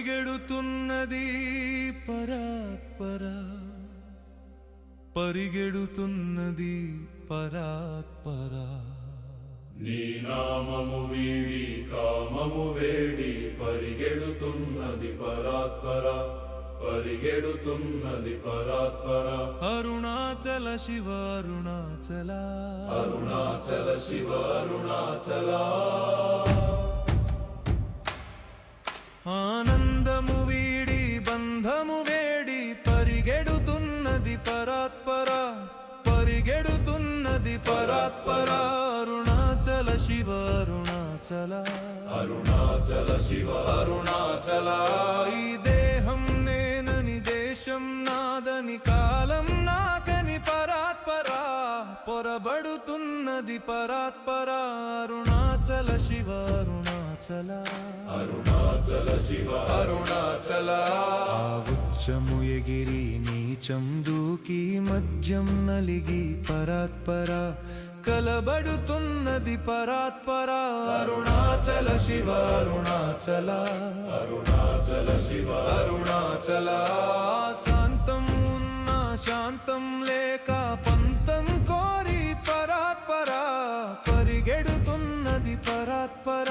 పరిగెడుతున్నది పరాత్పర పరిగెడుతున్నది పరాత్పర నీ నామము వీడి కామము వేడి పరిగెడుతున్నది పరాత్పర పరిగెడుతున్నది పరాత్పర అరుణాచల శివ అరుణాచల అరుణాచల శివ అరుణాచల ఆనందము వీడి బంధము వేడి పరిగెడుతున్నది పరాత్పర పరిగెడుతున్నది పరాత్పర అరుణాచల శివ అరుణాచల అరుణాచల శివ అరుణాచల ఈ దేహం నేనని దేశం నాదని కాలం నాకని పరాత్పర పొరబడుతున్నది పరాత్పర అరుణాచల శివ అరుణాచల అరుణాచల శివ అరుణాచల ఉచ్చము ఎగిరి నీచం దూకి మధ్యం నలిగి పరాత్పర కలబడుతున్నది పరాత్పర అరుణాచల శివ అరుణాచల అరుణాచల శివ అరుణాచల శాంతం ఉన్న శాంతం లేక పంతం కోరి పరాత్పర పరిగెడుతున్నది పరాత్పర